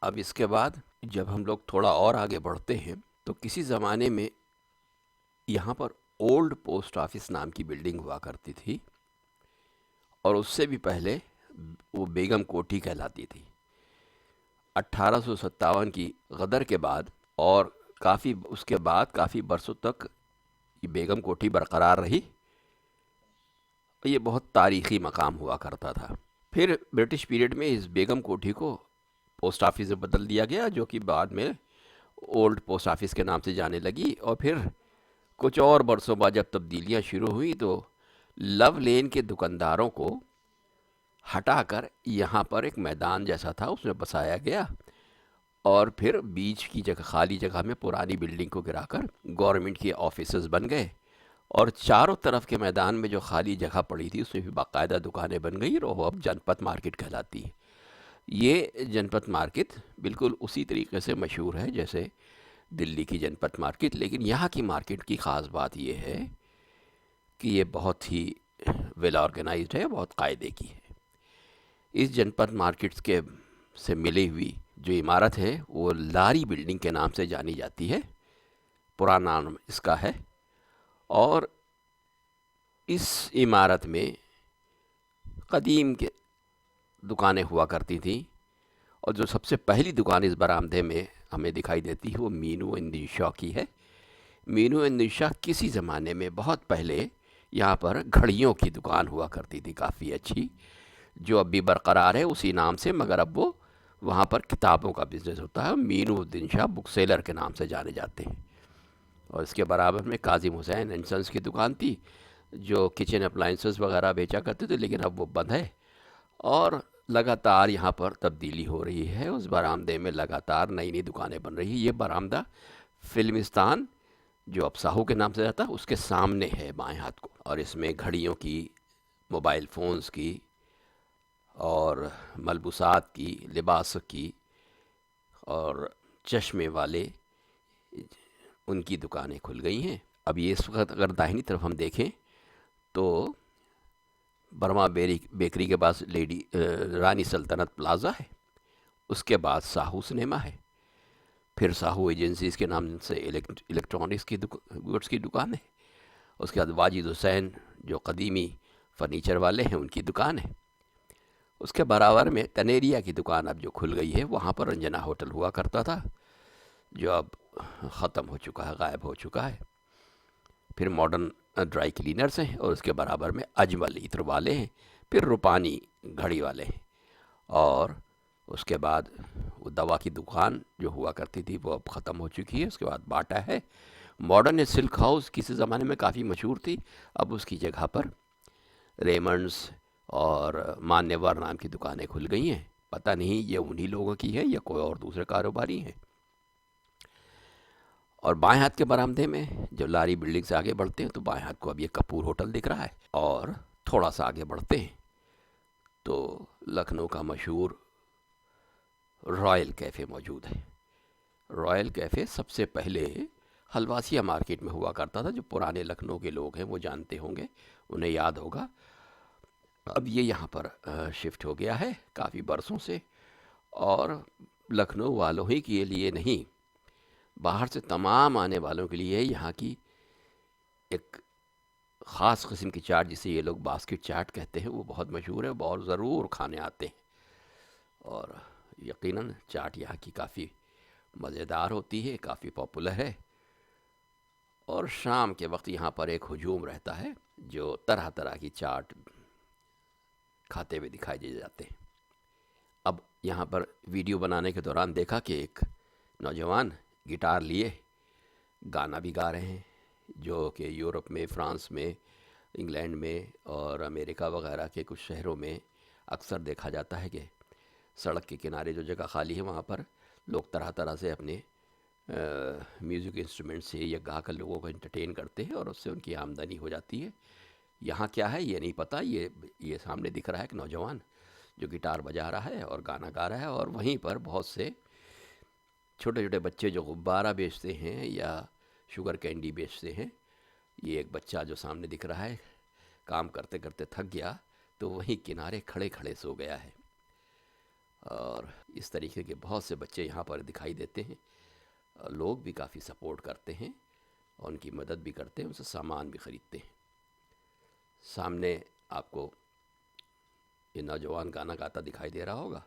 अब इसके बाद जब हम लोग थोड़ा और आगे बढ़ते हैं तो किसी ज़माने में यहाँ पर ओल्ड पोस्ट ऑफिस नाम की बिल्डिंग हुआ करती थी, और उससे भी पहले वो बेगम कोठी कहलाती थी। 1857 की गदर के बाद और काफ़ी बरसों तक ये बेगम कोठी बरकरार रही। ये बहुत तारीख़ी मकाम हुआ करता था। फिर ब्रिटिश पीरियड में इस बेगम कोठी को पोस्ट ऑफिस में बदल दिया गया, जो कि बाद में ओल्ड पोस्ट ऑफिस के नाम से जाने लगी। और फिर कुछ और बरसों बाद जब तब्दीलियां शुरू हुई तो लव लेन के दुकानदारों को हटाकर यहाँ पर एक मैदान जैसा था उसमें बसाया गया, और फिर बीच की जगह, खाली जगह में पुरानी बिल्डिंग को गिराकर गवर्नमेंट के ऑफिसेज बन गए। और चारों तरफ के मैदान में जो खाली जगह पड़ी थी उसमें भी बाकायदा दुकानें बन गई, और वो अब जनपथ मार्केट कहलाती है। ये जनपथ मार्केट बिल्कुल उसी तरीके से मशहूर है जैसे दिल्ली की जनपथ मार्केट, लेकिन यहाँ की मार्केट की ख़ास बात यह है कि ये बहुत ही वेल ऑर्गेनाइज्ड है, बहुत कायदे की है। इस जनपथ मार्केट्स के से मिली हुई जो इमारत है वो लारी बिल्डिंग के नाम से जानी जाती है, पुराना नाम इसका है। और इस इमारत में कदीम के दुकानें हुआ करती थी, और जो सबसे पहली दुकान इस बरामदे में हमें दिखाई देती है वो मीनू एंड निशा की है। मीनू एंड निशा किसी ज़माने में बहुत पहले यहाँ पर घड़ियों की दुकान हुआ करती थी, काफ़ी अच्छी, जो अब भी बरकरार है उसी नाम से, मगर अब वो वहाँ पर किताबों का बिज़नेस होता है। मीनू उद्दीन शाह बुक सेलर के नाम से जाने जाते हैं। और इसके बराबर में काजिम हुसैन एंड सन्स की दुकान थी, जो किचन अप्लाइंसेस वगैरह बेचा करते थे, लेकिन अब वो बंद है। और लगातार यहाँ पर तब्दीली हो रही है, उस बरामदे में लगातार नई नई दुकानें बन रही है। ये बरामदा फिल्मिस्तान, जो अब साहू के नाम से रहता है, उसके सामने है बाएं हाथ को। और इसमें घड़ियों की, मोबाइल फ़ोन्स की और मलबूसात की, लिबास की और चश्मे वाले, उनकी दुकानें खुल गई हैं। अब ये इस वक्त अगर दाहिनी तरफ हम देखें तो बर्मा बेकरी के पास रानी सल्तनत प्लाज़ा है, उसके बाद साहू सिनेमा है, फिर साहू एजेंसीज़ के नाम से इलेक्ट्रॉनिक्स की गुड्स की दुकान है, उसके बाद वाजिद हुसैन जो कदीमी फर्नीचर वाले हैं उनकी दुकान है। उसके बराबर में तनेरिया की दुकान अब जो खुल गई है, वहाँ पर रंजना होटल हुआ करता था, जो अब ख़त्म हो चुका है, गायब हो चुका है। फिर मॉडर्न ड्राई क्लीनर्स हैं, और उसके बराबर में अजमल इत्र वाले हैं, फिर रूपानी घड़ी वाले हैं, और उसके बाद वो दवा की दुकान जो हुआ करती थी वो अब ख़त्म हो चुकी है। उसके बाद बाटा है। मॉडर्न सिल्क हाउस किसी ज़माने में काफ़ी मशहूर थी, अब उसकी जगह पर रेमंड्स और मान्यवर नाम की दुकानें खुल गई हैं। पता नहीं ये उन्हीं लोगों की है या कोई और दूसरे कारोबारी हैं। और बाएं हाथ के बरामदे में जब लारी बिल्डिंग से आगे बढ़ते हैं तो बाएं हाथ को अब ये कपूर होटल दिख रहा है। और थोड़ा सा आगे बढ़ते हैं तो लखनऊ का मशहूर रॉयल कैफ़े मौजूद है। रॉयल कैफ़े सबसे पहले हलवासिया मार्केट में हुआ करता था। जो पुराने लखनऊ के लोग हैं वो जानते होंगे, उन्हें याद होगा। अब ये यहाँ पर शिफ्ट हो गया है काफ़ी बरसों से, और लखनऊ वालों ही के लिए नहीं, बाहर से तमाम आने वालों के लिए यहाँ की एक ख़ास किस्म की चाट, जिसे ये लोग बास्केट चाट कहते हैं, वो बहुत मशहूर है, बहुत ज़रूर खाने आते हैं। और यकीनन चाट यहाँ की काफ़ी मज़ेदार होती है, काफ़ी पॉपुलर है। और शाम के वक्त यहाँ पर एक हुजूम रहता है जो तरह तरह की चाट खाते हुए दिखाई दे जाते हैं। अब यहाँ पर वीडियो बनाने के दौरान देखा कि एक नौजवान गिटार लिए गाना भी गा रहे हैं, जो कि यूरोप में, फ्रांस में, इंग्लैंड में और अमेरिका वगैरह के कुछ शहरों में अक्सर देखा जाता है कि सड़क के किनारे जो जगह खाली है वहाँ पर लोग तरह तरह से अपने म्यूज़िक इंस्ट्रूमेंट से या गा कर लोगों को एंटरटेन करते हैं, और उससे उनकी आमदनी हो जाती है। यहाँ क्या है ये नहीं पता। ये सामने दिख रहा है एक नौजवान जो गिटार बजा रहा है और गाना गा रहा है, और वहीं पर बहुत से छोटे छोटे बच्चे जो गुब्बारा बेचते हैं या शुगर कैंडी बेचते हैं। ये एक बच्चा जो सामने दिख रहा है, काम करते करते थक गया तो वहीं किनारे खड़े खड़े सो गया है। और इस तरीके के बहुत से बच्चे यहाँ पर दिखाई देते हैं। लोग भी काफ़ी सपोर्ट करते हैं और उनकी मदद भी करते हैं, उनसे सामान भी ख़रीदते हैं। सामने आपको ये नौजवान गाना गाता दिखाई दे रहा होगा।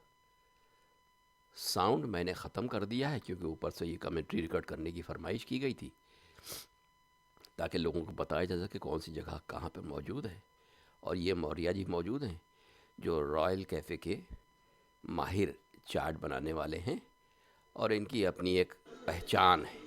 साउंड मैंने ख़त्म कर दिया है क्योंकि ऊपर से ये कमेंट्री रिकॉर्ड करने की फरमाइश की गई थी, ताकि लोगों को बताया जा सके कौन सी जगह कहाँ पर मौजूद है। और ये मौर्या जी मौजूद हैं, जो रॉयल कैफ़े के माहिर चाट बनाने वाले हैं और इनकी अपनी एक पहचान है।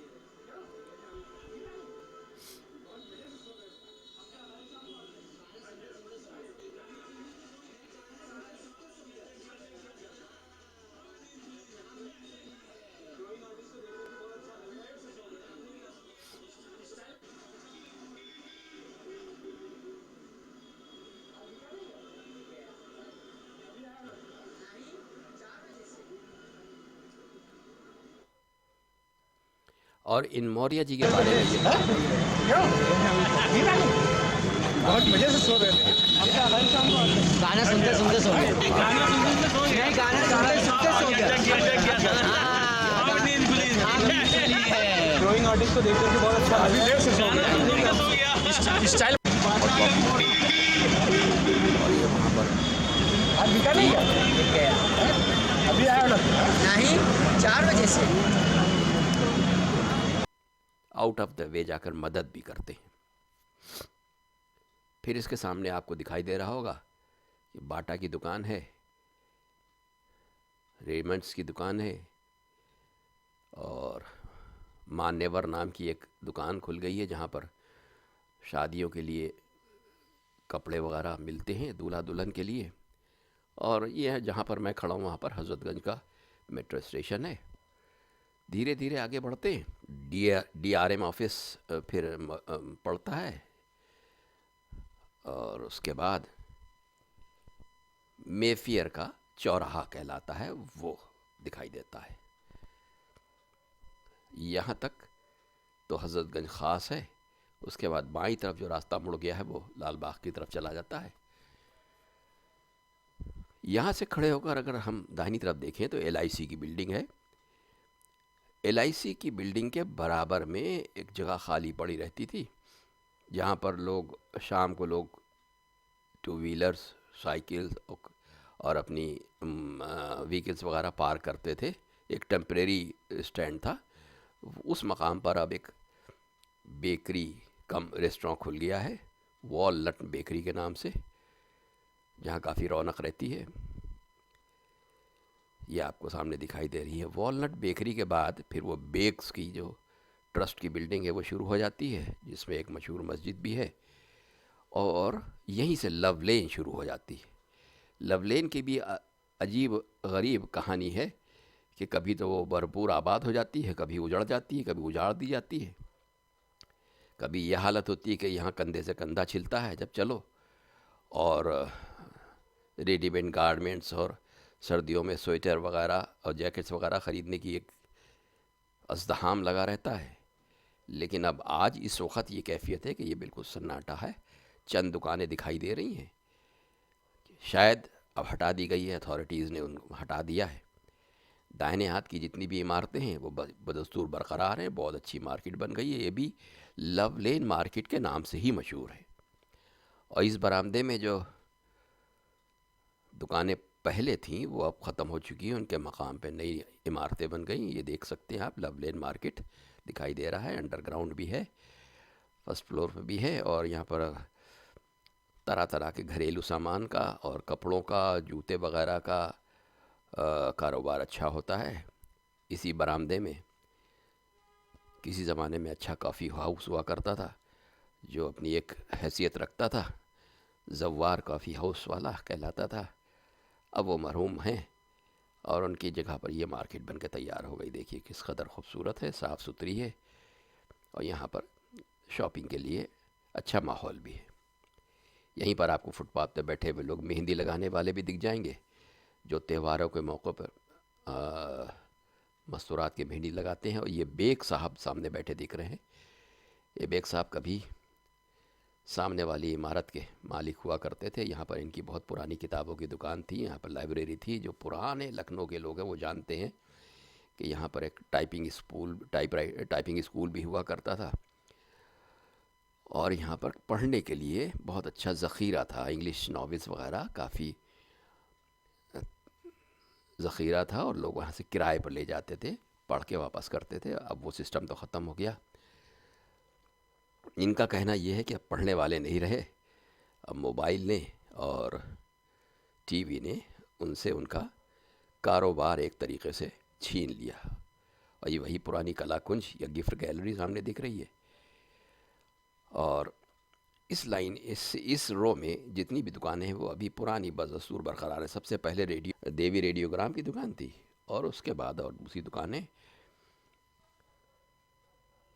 और इन मौर्या जी के बारे में ये बहुत मजे से सो रहे थे। गाना सुनते सुनते सो गए। नहीं, गाना सुनते सुनते सो गए। ड्राइंग आर्टिस्ट को देख करके बहुत अच्छा अभी देर से सो गया। स्टाइल और ये वहाँ पर आज बिका नहीं गया, अभी आया ना नहीं, 4 बजे से आउट ऑफ द वे जाकर मदद भी करते हैं। फिर इसके सामने आपको दिखाई दे रहा होगा कि बाटा की दुकान है, रेमंड्स की दुकान है और मान्यवर नाम की एक दुकान खुल गई है जहाँ पर शादियों के लिए कपड़े वगैरह मिलते हैं दूल्हा दुल्हन के लिए। और ये है जहाँ पर मैं खड़ा हूँ, वहाँ पर हज़रतगंज का मेट्रो स्टेशन है। धीरे धीरे आगे बढ़ते हैं। DRM ऑफिस फिर पड़ता है और उसके बाद मेफियर का चौराहा कहलाता है, वो दिखाई देता है। यहाँ तक तो हज़रतगंज ख़ास है। उसके बाद बाईं तरफ जो रास्ता मुड़ गया है वो लाल बाग की तरफ चला जाता है। यहाँ से खड़े होकर अगर हम दाहिनी तरफ देखें तो LIC की बिल्डिंग है। LIC की बिल्डिंग के बराबर में एक जगह खाली पड़ी रहती थी, जहाँ पर लोग शाम को लोग 2 व्हीलर्स, साइकिल्स और अपनी व्हीकल्स वगैरह पार्क करते थे। एक टेम्परेरी स्टैंड था। उस मकाम पर अब एक बेकरी कम रेस्टोरेंट खुल गया है, वॉलनट बेकरी के नाम से, जहाँ काफ़ी रौनक रहती है। ये आपको सामने दिखाई दे रही है। वॉलनट बेकरी के बाद फिर वो बेक्स की जो ट्रस्ट की बिल्डिंग है वो शुरू हो जाती है, जिसमें एक मशहूर मस्जिद भी है। और यहीं से लव लेन शुरू हो जाती है। लव लेन की भी अजीब गरीब कहानी है कि कभी तो वो भरपूर आबाद हो जाती है, कभी उजड़ जाती है, कभी उजाड़ दी जाती है। कभी यह हालत होती है कि यहाँ कंधे से कंधा छिलता है जब चलो, और रेडीमेड गारमेंट्स और सर्दियों में स्वेटर वगैरह और जैकेट्स वगैरह ख़रीदने की एक अज़्दहाम लगा रहता है। लेकिन अब आज इस वक्त ये कैफियत है कि ये बिल्कुल सन्नाटा है। चंद दुकानें दिखाई दे रही हैं, शायद अब हटा दी गई है, अथॉरिटीज़ ने उनको हटा दिया है। दाहिने हाथ की जितनी भी इमारतें हैं वो बदस्तूर बरकरार हैं। बहुत अच्छी मार्केट बन गई है। ये भी लव लेन मार्केट के नाम से ही मशहूर है। और इस बरामदे में जो दुकानें पहले थीं वो अब ख़त्म हो चुकी हैं, उनके मकाम पे नई इमारतें बन गई। ये देख सकते हैं आप, लव लेन मार्केट दिखाई दे रहा है। अंडरग्राउंड भी है, फर्स्ट फ्लोर पे भी है। और यहाँ पर तरह तरह के घरेलू सामान का और कपड़ों का, जूते वगैरह का कारोबार अच्छा होता है। इसी बरामदे में किसी ज़माने में अच्छा कॉफ़ी हाउस हुआ करता था, जो अपनी एक हैसियत रखता था, जव्वार कॉफ़ी हाउस वाला कहलाता था। अब वो मरहूम हैं और उनकी जगह पर ये मार्केट बन के तैयार हो गई। देखिए किस कदर खूबसूरत है, साफ़ सुथरी है और यहाँ पर शॉपिंग के लिए अच्छा माहौल भी है। यहीं पर आपको फुटपाथ पर बैठे हुए लोग मेहंदी लगाने वाले भी दिख जाएंगे, जो त्योहारों के मौक़ों पर मस्तूरात की मेहंदी लगाते हैं। और ये बेग साहब सामने बैठे दिख रहे हैं। ये बेग साहब कभी सामने वाली इमारत के मालिक हुआ करते थे। यहाँ पर इनकी बहुत पुरानी किताबों की दुकान थी, यहाँ पर लाइब्रेरी थी। जो पुराने लखनऊ के लोग हैं वो जानते हैं कि यहाँ पर एक टाइपिंग स्कूल भी हुआ करता था, और यहाँ पर पढ़ने के लिए बहुत अच्छा ज़ख़ीरा था। इंग्लिश नॉवेल्स वगैरह काफ़ी ज़ख़ीरा था, और लोग वहाँ से किराए पर ले जाते थे, पढ़ के वापस करते थे। अब वो सिस्टम तो ख़त्म हो गया। इनका कहना यह है कि अब पढ़ने वाले नहीं रहे, अब मोबाइल ने और टीवी ने उनसे उनका कारोबार एक तरीक़े से छीन लिया। और ये वही पुरानी कला कुंज या गिफ्ट गैलरी सामने दिख रही है। और इस रो में जितनी भी दुकानें हैं वो अभी पुरानी बदस्तूर बरकरार है। सबसे पहले देवी रेडियोग्राम की दुकान थी, और उसके बाद और दूसरी दुकानें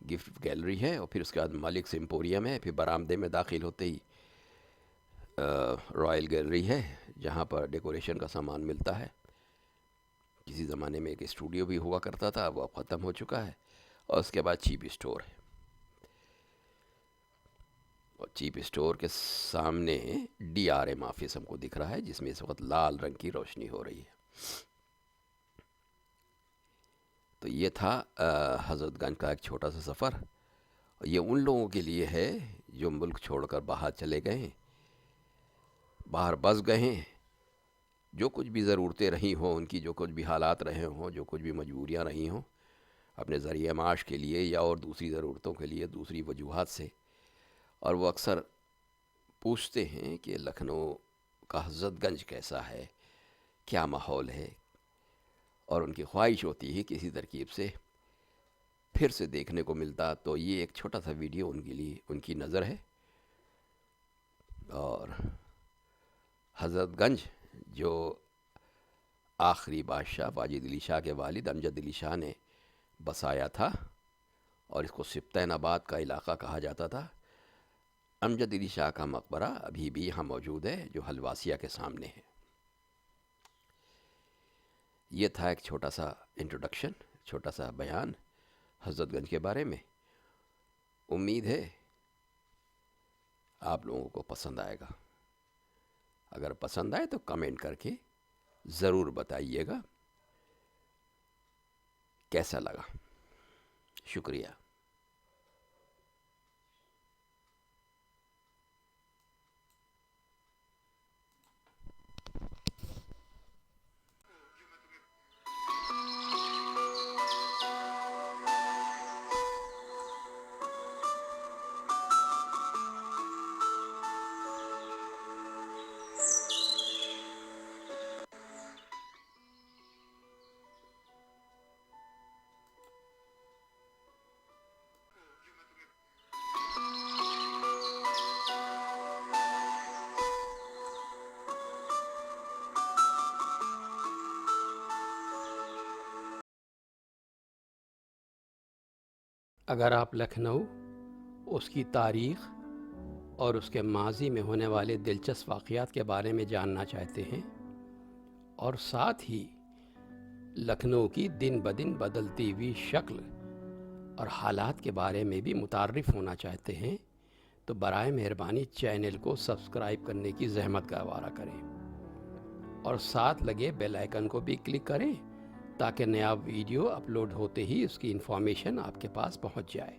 गिफ्ट गैलरी है, और फिर उसके बाद मलिक्स एम्पोरियम है। फिर बरामदे में दाखिल होते ही रॉयल गैलरी है, जहाँ पर डेकोरेशन का सामान मिलता है। किसी ज़माने में एक स्टूडियो भी हुआ करता था, वो अब ख़त्म हो चुका है। और उसके बाद चीप स्टोर है, और चीप स्टोर के सामने DRM ऑफिस हमको दिख रहा है, जिसमें इस वक्त लाल रंग की रोशनी हो रही है। तो ये था हज़रतगंज का एक छोटा सा सफ़र। और ये उन लोगों के लिए है जो मुल्क छोड़कर बाहर चले गए हैं, बाहर बस गए हैं। जो कुछ भी ज़रूरतें रही हों उनकी, जो कुछ भी हालात रहे हों, जो कुछ भी मजबूरियां रही हों अपने ज़रिए माश के लिए या और दूसरी ज़रूरतों के लिए, दूसरी वजूहात से, और वो अक्सर पूछते हैं कि लखनऊ का हज़रतगंज कैसा है, क्या माहौल है। और उनकी ख्वाहिश होती है किसी तरकीब से फिर से देखने को मिलता। तो ये एक छोटा सा वीडियो उनके लिए, उनकी नज़र है। और हज़रतगंज जो आखिरी बादशाह वाजिद अली शाह के वालिद अमजद अली शाह ने बसाया था, और इसको सिब्तैनाबाद का इलाक़ा कहा जाता था। अमजद अली शाह का मकबरा अभी भी यहाँ मौजूद है, जो हलवासिया के सामने है। ये था एक छोटा सा इंट्रोडक्शन, छोटा सा बयान हज़रतगंज के बारे में। उम्मीद है आप लोगों को पसंद आएगा। अगर पसंद आए तो कमेंट करके ज़रूर बताइएगा कैसा लगा। शुक्रिया। अगर आप लखनऊ, उसकी तारीख़ और उसके माजी में होने वाले दिलचस्प वाक़यात के बारे में जानना चाहते हैं, और साथ ही लखनऊ की दिन ब दिन बदलती हुई शक्ल और हालात के बारे में भी मुतारिफ़ होना चाहते हैं, तो बराए मेहरबानी चैनल को सब्सक्राइब करने की ज़हमत गवारा करें, और साथ लगे बेल आइकन को भी क्लिक करें, ताकि नया वीडियो अपलोड होते ही उसकी इन्फॉर्मेशन आपके पास पहुंच जाए।